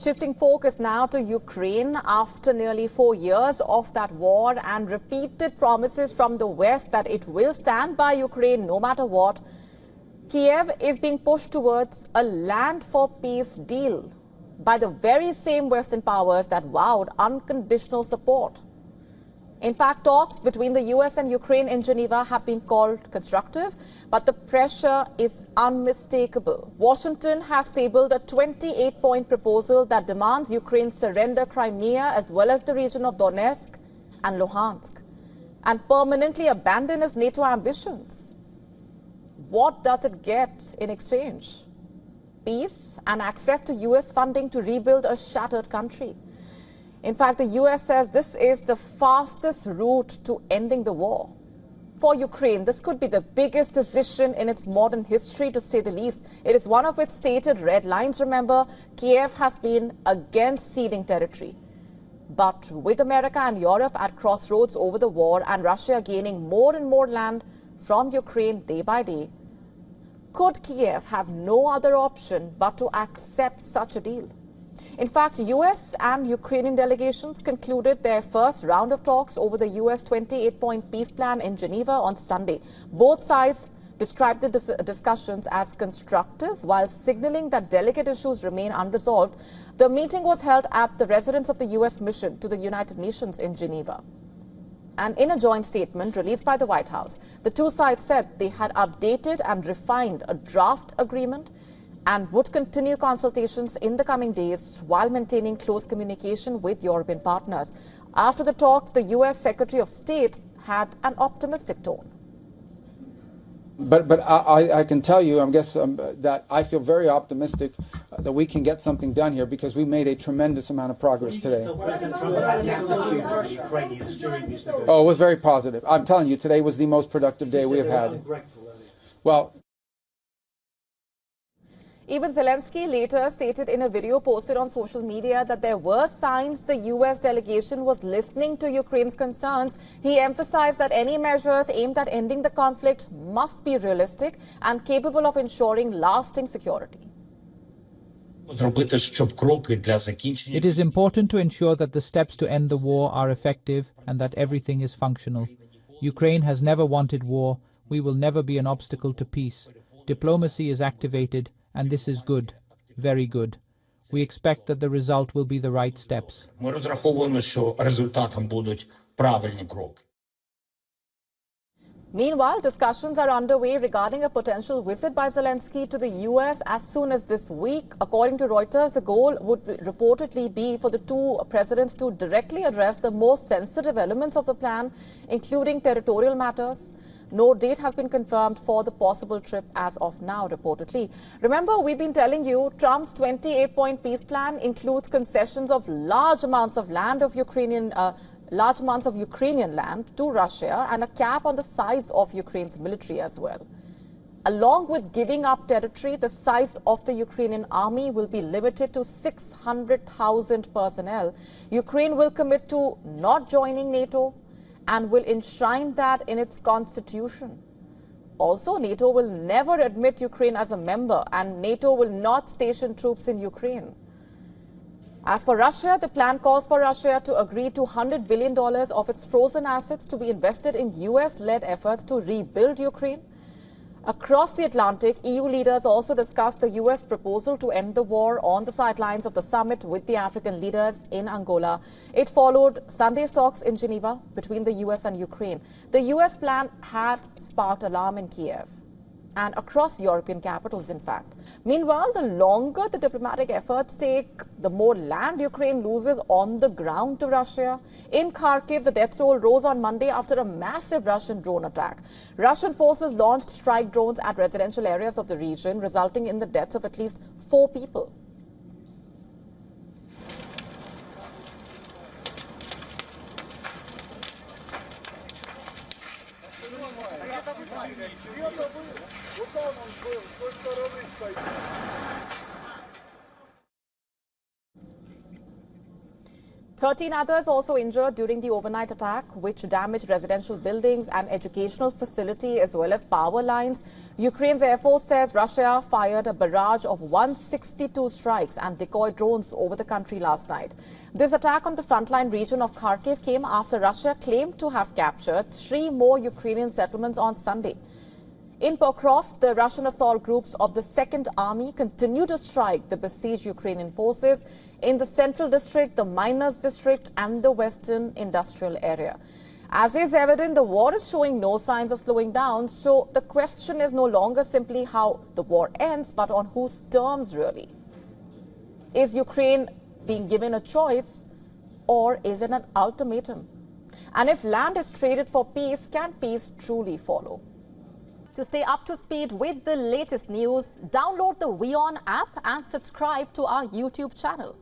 Shifting focus now to Ukraine after nearly 4 years of that war and repeated promises from the West that it will stand by Ukraine no matter what, Kiev is being pushed towards a land for peace deal by the very same Western powers that vowed unconditional support. In fact, talks between the US and Ukraine in Geneva have been called constructive, but the pressure is unmistakable. Washington has tabled a 28-point proposal that demands Ukraine surrender Crimea as well as the region of Donetsk and Luhansk and permanently abandon its NATO ambitions. What does it get in exchange? Peace and access to US funding to rebuild a shattered country. In fact, the US says this is the fastest route to ending the war. For Ukraine, this could be the biggest decision in its modern history, to say the least. It is one of its stated red lines. Remember, Kiev has been against ceding territory. But with America and Europe at crossroads over the war and Russia gaining more and more land from Ukraine day by day, could Kiev have no other option but to accept such a deal? In fact, US and Ukrainian delegations concluded their first round of talks over the US 28-point peace plan in Geneva on Sunday. Both sides described the discussions as constructive while signaling that delicate issues remain unresolved. The meeting was held at the residence of the US mission to the United Nations in Geneva. And in a joint statement released by the White House, the two sides said they had updated and refined a draft agreement and would continue consultations in the coming days while maintaining close communication with European partners. After the talks, the US Secretary of State had an optimistic tone. But I can tell you, I guess, that I feel very optimistic that we can get something done here because we made a tremendous amount of progress today. Oh, it was very positive. I'm telling you, today was the most productive day we have had. Well, even Zelensky later stated in a video posted on social media that there were signs the US delegation was listening to Ukraine's concerns. He emphasized that any measures aimed at ending the conflict must be realistic and capable of ensuring lasting security. It is important to ensure that the steps to end the war are effective and that everything is functional. Ukraine has never wanted war. We will never be an obstacle to peace. Diplomacy is activated, and this is good, very good. We expect that the result will be the right steps. Meanwhile, discussions are underway regarding a potential visit by Zelensky to the US as soon as this week. According to Reuters, the goal would reportedly be for the two presidents to directly address the most sensitive elements of the plan, including territorial matters. No date has been confirmed for the possible trip as of now, reportedly. Remember, we've been telling you Trump's 28-point peace plan includes concessions of large amounts of Ukrainian land to Russia and a cap on the size of Ukraine's military as well. Along with giving up territory, the size of the Ukrainian army will be limited to 600,000 personnel. Ukraine will commit to not joining NATO and will enshrine that in its constitution. Also, NATO will never admit Ukraine as a member, and NATO will not station troops in Ukraine. As for Russia, the plan calls for Russia to agree to $100 billion of its frozen assets to be invested in US-led efforts to rebuild Ukraine. Across the Atlantic, EU leaders also discussed the US proposal to end the war on the sidelines of the summit with the African leaders in Angola. It followed Sunday's talks in Geneva between the US and Ukraine. The US plan had sparked alarm in Kiev and across European capitals, in fact. Meanwhile, the longer the diplomatic efforts take, the more land Ukraine loses on the ground to Russia. In Kharkiv, the death toll rose on Monday after a massive Russian drone attack. Russian forces launched strike drones at residential areas of the region, resulting in the deaths of at least 4 people. 13 others also injured during the overnight attack, which damaged residential buildings and educational facility as well as power lines. Ukraine's Air Force says Russia fired a barrage of 162 strikes and decoy drones over the country last night. This attack on the frontline region of Kharkiv came after Russia claimed to have captured 3 more Ukrainian settlements on Sunday. In Pokrovsk, the Russian assault groups of the Second Army continue to strike the besieged Ukrainian forces in the Central District, the Miners District and the Western Industrial Area. As is evident, the war is showing no signs of slowing down, so the question is no longer simply how the war ends, but on whose terms really. Is Ukraine being given a choice, or is it an ultimatum? And if land is traded for peace, can peace truly follow? To stay up to speed with the latest news, download the WION app and subscribe to our YouTube channel.